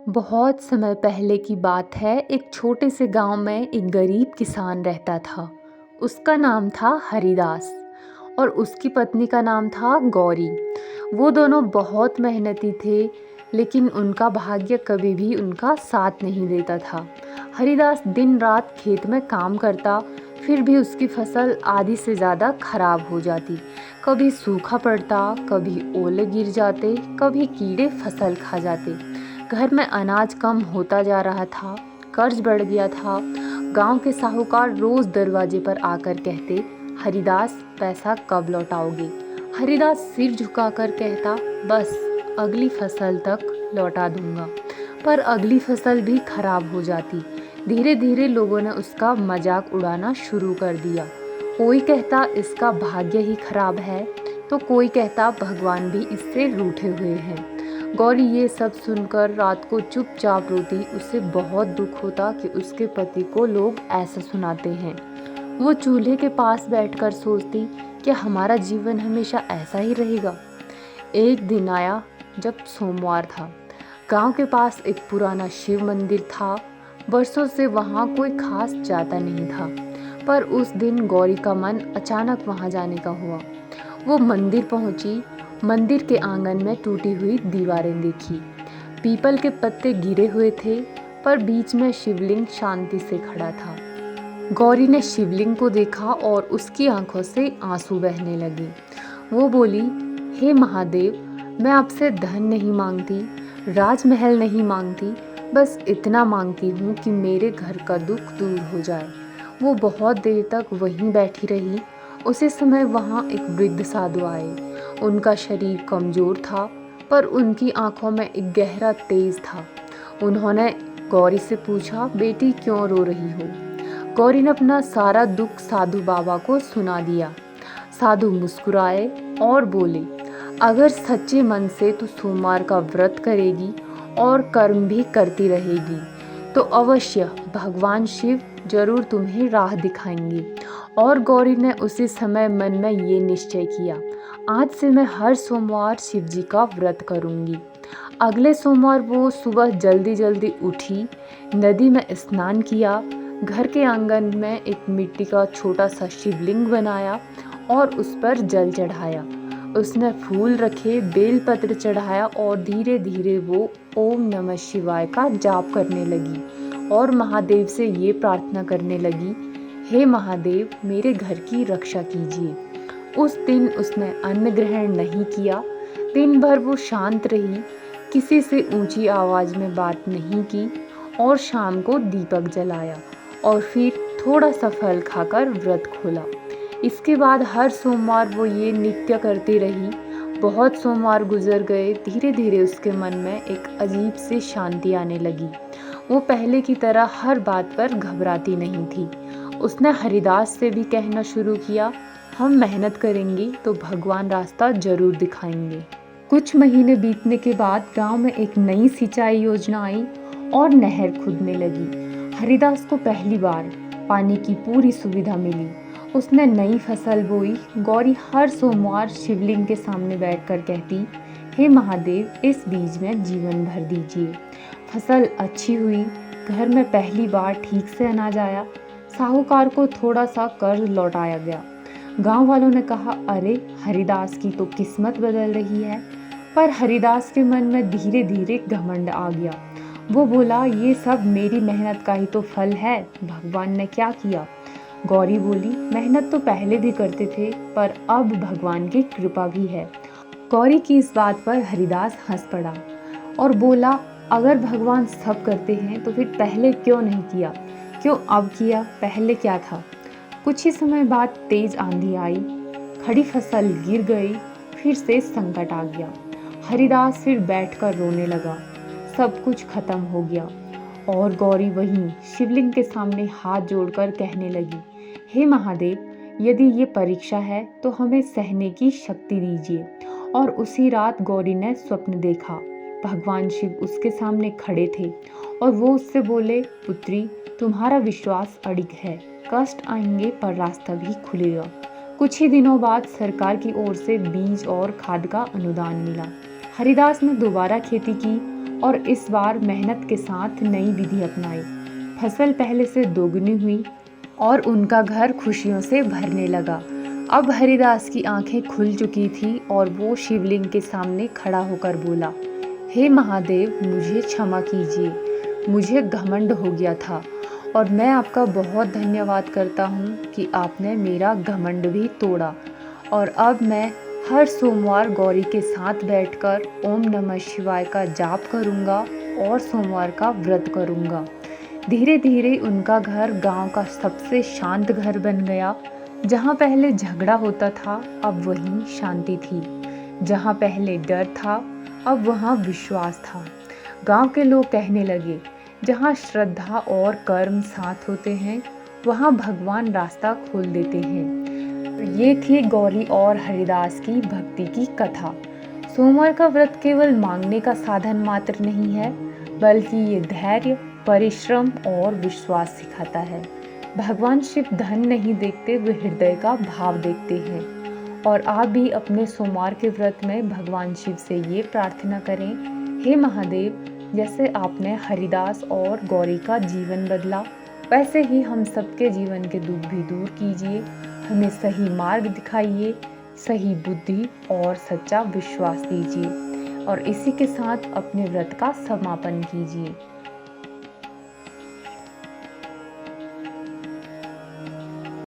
बहुत समय पहले की बात है। एक छोटे से गांव में एक गरीब किसान रहता था। उसका नाम था हरिदास और उसकी पत्नी का नाम था गौरी। वो दोनों बहुत मेहनती थे, लेकिन उनका भाग्य कभी भी उनका साथ नहीं देता था। हरिदास दिन रात खेत में काम करता, फिर भी उसकी फसल आधी से ज़्यादा खराब हो जाती। कभी सूखा पड़ता, कभी ओले गिर जाते, कभी कीड़े फसल खा जाते। घर में अनाज कम होता जा रहा था, कर्ज बढ़ गया था। गांव के साहूकार रोज दरवाजे पर आकर कहते, हरिदास पैसा कब लौटाओगे। हरिदास सिर झुकाकर कहता, बस अगली फसल तक लौटा दूंगा। पर अगली फसल भी खराब हो जाती। धीरे धीरे लोगों ने उसका मजाक उड़ाना शुरू कर दिया। कोई कहता इसका भाग्य ही खराब है, तो कोई कहता भगवान भी इससे रूठे हुए हैं। गौरी ये सब सुनकर रात को चुपचाप रोती। उसे बहुत दुख होता कि उसके पति को लोग ऐसा सुनाते हैं। वो चूल्हे के पास बैठकर सोचती, क्या हमारा जीवन हमेशा ऐसा ही रहेगा। एक दिन आया जब सोमवार था। गांव के पास एक पुराना शिव मंदिर था। बरसों से वहां कोई खास जाता नहीं था, पर उस दिन गौरी का मन अचानक वहां जाने का हुआ। वो मंदिर पहुंची। मंदिर के आंगन में टूटी हुई दीवारें देखी। पीपल के पत्ते गिरे हुए थे, पर बीच में शिवलिंग शांति से खड़ा था। गौरी ने शिवलिंग को देखा और उसकी आंखों से आंसू बहने लगे। वो बोली, हे महादेव, मैं आपसे धन नहीं मांगती, राजमहल नहीं मांगती, बस इतना मांगती हूँ कि मेरे घर का दुख दूर हो जाए। वो बहुत देर तक वहीं बैठी रही। उसी समय वहाँ एक वृद्ध साधु आए। उनका शरीर कमजोर था, पर उनकी आंखों में एक गहरा तेज था। उन्होंने गौरी से पूछा, बेटी क्यों रो रही हो। गौरी ने अपना सारा दुख साधु बाबा को सुना दिया। साधु मुस्कुराए और बोले, अगर सच्चे मन से तू सोमवार का व्रत करेगी और कर्म भी करती रहेगी, तो अवश्य भगवान शिव जरूर तुम्हें राह दिखाएंगे। और गौरी ने उसी समय मन में ये निश्चय किया, आज से मैं हर सोमवार शिव जी का व्रत करूंगी। अगले सोमवार वो सुबह जल्दी जल्दी उठी, नदी में स्नान किया, घर के आंगन में एक मिट्टी का छोटा सा शिवलिंग बनाया और उस पर जल चढ़ाया। उसने फूल रखे, बेलपत्र चढ़ाया और धीरे धीरे वो ओम नमः शिवाय का जाप करने लगी और महादेव से ये प्रार्थना करने लगी, हे महादेव, मेरे घर की रक्षा कीजिए। उस दिन उसने अन्न ग्रहण नहीं किया। दिन भर वो शांत रही, किसी से ऊंची आवाज में बात नहीं की और शाम को दीपक जलाया और फिर थोड़ा सा फल खाकर व्रत खोला। इसके बाद हर सोमवार वो ये नित्य करती रही। बहुत सोमवार गुजर गए। धीरे धीरे उसके मन में एक अजीब सी शांति आने लगी। वो पहले की तरह हर बात पर घबराती नहीं थी। उसने हरिदास से भी कहना शुरू किया, हम मेहनत करेंगे तो भगवान रास्ता जरूर दिखाएंगे। कुछ महीने बीतने के बाद गांव में एक नई सिंचाई योजना आई और नहर खुदने लगी। हरिदास को पहली बार पानी की पूरी सुविधा मिली। उसने नई फसल बोई। गौरी हर सोमवार शिवलिंग के सामने बैठकर कहती, हे महादेव, इस बीज में जीवन भर दीजिए। फसल अच्छी हुई। घर में पहली बार ठीक से अनाज आया। साहूकार को थोड़ा सा कर्ज लौटाया गया। गांव वालों ने कहा, अरे हरिदास की तो किस्मत बदल रही है। पर हरिदास के मन में धीरे धीरे घमंड आ गया। वो बोला, ये सब मेरी मेहनत का ही तो फल है, भगवान ने क्या किया। गौरी बोली, मेहनत तो पहले भी करते थे, पर अब भगवान की कृपा भी है। गौरी की इस बात पर हरिदास हंस पड़ा और बोला, अगर भगवान सब करते हैं तो फिर पहले क्यों नहीं किया, क्यों अब किया, पहले क्या था। कुछ ही समय बाद तेज आंधी आई, खड़ी फसल गिर गई, फिर से संकट आ गया। हरिदास फिर बैठकर रोने लगा। सब कुछ खत्म हो गया और गौरी वहीं शिवलिंग के सामने हाथ जोड़कर कहने लगी, हे महादेव, यदि ये परीक्षा है तो हमें सहने की शक्ति दीजिए। और उसी रात गौरी ने स्वप्न देखा। भगवान शिव उसके सामने खड़े थे और वो उससे बोले, पुत्री, तुम्हारा विश्वास अडिग है, कष्ट आएंगे पर रास्ता भी खुलेगा। कुछ ही दिनों बाद सरकार की ओर से बीज और खाद का अनुदान मिला। हरिदास ने दोबारा खेती की और इस बार मेहनत के साथ नई विधि अपनाई। फसल पहले से दोगुनी हुई और उनका घर खुशियों से भरने लगा। अब हरिदास की आंखें खुल चुकी थी और वो शिवलिंग के सामने खड़ा होकर बोला, हे महादेव, मुझे क्षमा कीजिए, मुझे घमंड हो गया था और मैं आपका बहुत धन्यवाद करता हूँ कि आपने मेरा घमंड भी तोड़ा। और अब मैं हर सोमवार गौरी के साथ बैठकर ओम नमः शिवाय का जाप करूँगा और सोमवार का व्रत करूँगा। धीरे धीरे उनका घर गांव का सबसे शांत घर बन गया। जहाँ पहले झगड़ा होता था अब वहीं शांति थी। जहाँ पहले डर था अब वहाँ विश्वास था। गांव के लोग कहने लगे, जहाँ श्रद्धा और कर्म साथ होते हैं वहाँ भगवान रास्ता खोल देते हैं। ये थी गौरी और हरिदास की भक्ति की कथा। सोमवार का व्रत केवल मांगने का साधन मात्र नहीं है, बल्कि ये धैर्य, परिश्रम और विश्वास सिखाता है। भगवान शिव धन नहीं देखते, वे हृदय का भाव देखते हैं। और आप भी अपने सोमवार के व्रत में भगवान शिव से ये प्रार्थना करें, हे महादेव, जैसे आपने हरिदास और गौरी का जीवन बदला, वैसे ही हम सबके जीवन के दुख भी दूर कीजिए। हमें सही मार्ग दिखाइए, सही बुद्धि और सच्चा विश्वास दीजिए और इसी के साथ अपने व्रत का समापन कीजिए।